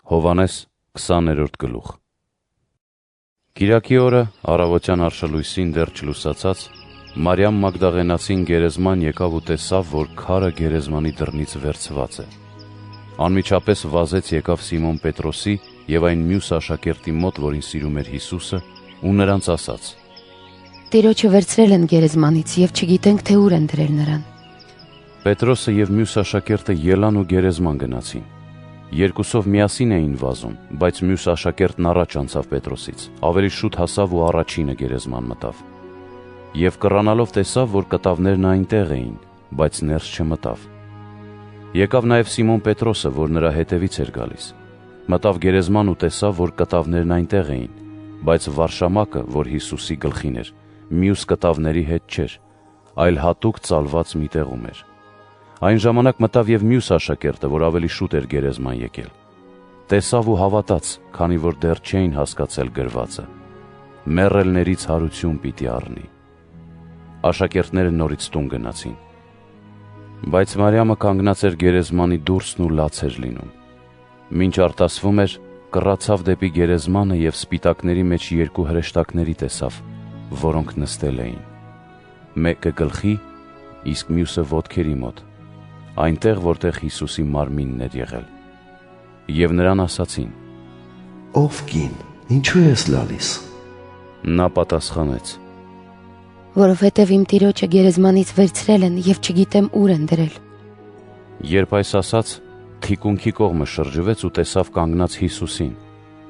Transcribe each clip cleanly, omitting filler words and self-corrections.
Հովհաննես 20-րդ գլուխ։ Կիրակի օրը առավոտյան արշալույսին դեռ չլուսացած Մարիամ Մագդաղենացին գերեզման եկավ ու տեսավ, որ քարը գերեզմանի դռնից վերցված է։ Անմիջապես վազեց եկավ Սիմոն Պետրոսի և այն մյուս աշակերտի մոտ, որին սիրում էր Հիսուսը, ու նրանց ասաց. Տիրոջը վերցրել են գերեզմանից և չգիտենք, թե ուր են դրել նրան։ Պետրոսը և մյուս աշակերտը ելան ու գերեզման գնացին։ Երկուսով միասին էին վազում, բայց մյուս աշակերտն առաջ անցավ Պետրոսից, ավելի շուտ հասավ ու առաջինը գերեզման մտավ։ Եվ կռանալով տեսավ, որ կտավներն այնտեղ էին, բայց ներս չմտավ։ Եկավ նաև Սիմոն Պետրոսը, որ նրա հետևից էր գալիս։ Մտավ գերեզման ու տեսավ, որ կտավներն այնտեղ էին, բայց վարշամակը, որ Հիսուսի գլխին էր, մյուս կտավների հետ չէր, այլ հատուկ ծալված մի տեղում էր։ Այն ժամանակ մտավ և մյուս աշակերտը, որ ավելի շուտ էր գերեզման եկել։ Տեսավ ու հավատաց, քանի որ դեռ չէին հասկացել գրվածը. մեռելներից հարություն պիտի առնի։ Աշակերտները նորից տուն գնացին։ Բայց Մարիամը կանգնած էր գերեզմանի դուրսն ու լաց էր լինում։ Մինչ արտասվում էր, կռացավ դեպի գերեզմանը և սպիտակների մեջ երկու հրեշտակների տեսավ, որոնք նստել էին։ Մեկը գլխի, իսկ մյուսը ոտքերի մոտ, այնտեղ, որտեղ Հիսուսի մարմինն էր եղել։ Եվ նրան ասացին. Ով կին, ինչու ես լալիս։ Նա պատասխանեց. Որովհետև իմ տիրոջը գերեզմանից վերցրել են և չգիտեմ ուր են դրել։ Երբ այս ասաց, թիկունքի կողմը շրջվեց ու տեսավ կանգնած Հիսուսին,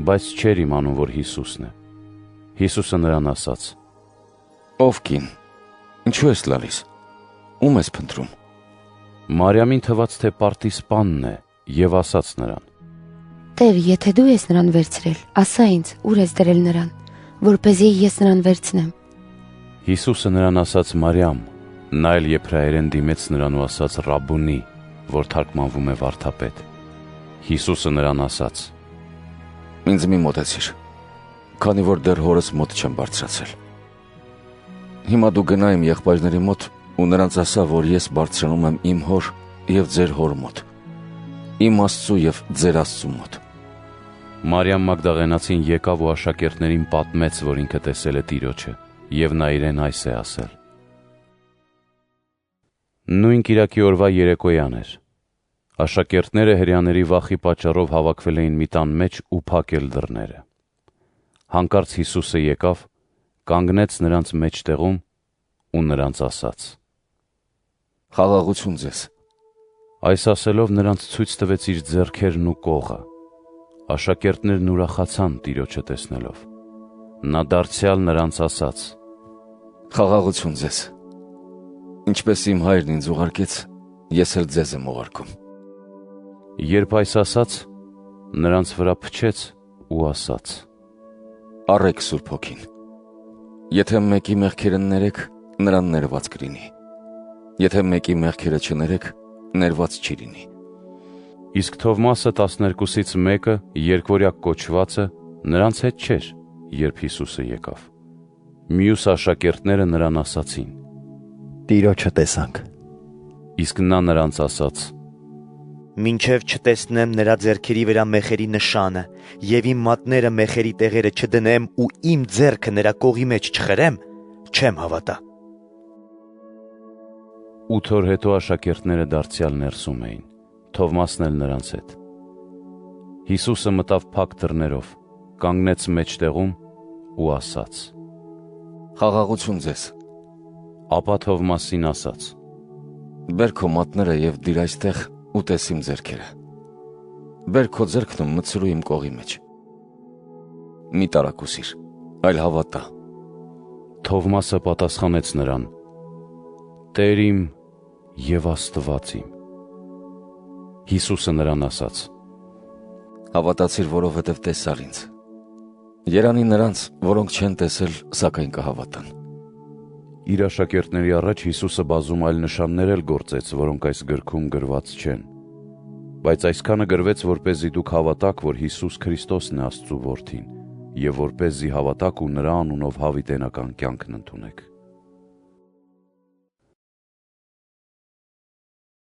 բայց չէր իմանում, որ Հիսուսն է։ Հիսուսը նրան ասաց. Ով կին, ինչու ես լալիս, ում ես փնտրում։ Մարիամին թվաց, թե պարտիսպանն է, և ասաց նրան. Տեր, եթե դու ես նրան վերցրել, ասա ինձ, ուր ես դրել նրան, որպեսզի ես նրան վերցնեմ։ Հիսուսը նրան ասաց Մարիամ, նա էլ եբրայերեն դիմեց նրան ու ասաց Ռաբունի, որ թարգմանվում է վարդապետ։ Հիսուսը նրան ասաց. Ինձ մի մոտեցիր, քանի որ դեռ հորս մոտ չեմ բարձրացել։ Հիմա դու գնա իմ եղբայրների մոտ ու նրանց ասա, որ ես բարձրանում եմ իմ հոր և ձեր հոր մոտ, իմ Աստծու և ձեր Աստծու մոտ։ Մարիամ Մագդաղենացին եկավ ու աշակերտներին պատմեց, որ ինքը տեսել է Տիրոջը, և նա իրեն այս է ասել։ Նույն կիրակի օրվա երեկոյան էր։ Աշակերտները հրեաների վախի պատճառով հավաքվել էին մի տան մեջ ու փակել դռները։ Հանկարծ Հիսուսը եկավ, կանգնեց նրանց մեջտեղում ու նրանց ասաց. Խաղաղություն ձեզ։ Այս ասելով նրանց ցույց տվեց իր ձեռքերն ու կողը։ Աշակերտներն ուրախացան Տիրոջը տեսնելով։ Նա դարձյալ նրանց ասաց. Խաղաղություն ձեզ։ Ինչպես իմ հայրն ինձ ուղարկեց, ես էլ ձեզ եմ ուղարկում։ Երբ այս ասաց, նրանց վրա փչեց ու ասաց. Առեք Սուրբ Հոգին։ Եթե մեկի մեղքերը ներեք, նրան ներված կլինի։ Եթե մեկի մեղքերը չներեք, ներված չի լինի։ Իսկ Թովմասը 12-ից մեկը, երկվորյակ կոչվածը, նրանց հետ չէր, երբ Հիսուսը եկավ։ Մյուս աշակերտները նրան ասացին. Տիրոջը տեսանք։ Իսկ նա նրանց ասաց. Մինչև չտեսնեմ նրա ձեռքերի վրա մեխերի նշանը և իմ մատները մեխերի տեղերը չդնեմ ու իմ ձեռքը նրա կողի մեջ չխրեմ, չեմ հավատա։ 8 օր հետո աշակերտները դարձյալ ներսում էին, Թովմասն էլ նրանց հետ։ Հիսուսը մտավ փակ դռներով, կանգնեց մեջտեղում ու ասաց. Խաղաղություն ձեզ։ Ապա Թովմասին ասաց. Բեր քո մատները և դիր այստեղ ու տես իմ ձեռքերը։ Բեր քո ձեռքն ու մտցրու իմ կողի մեջ։ Մի տարակուսիր, այլ հավատա։ Թովմասը պատասխանեց նրան. Տեր իմ և Աստված իմ։ Հիսուսը նրան ասաց. Հավատացիր, որովհետև տեսար ինձ։ Երանի նրանց, որոնք չեն տեսել, սակայն կհավատան։ Իր աշակերտների առաջ Հիսուսը բազում այլ նշաններ էլ գործեց, որոնք այս գրքում գրված չեն։ Բայց այսքանը գրվեց, որպեսզի դուք հավատաք, որ Հիսուս Քրիստոսն է Աստծու Որդին, և որպեսզի հավատաք ու նրա անունով հավիտենական կյանքն ընդունեք։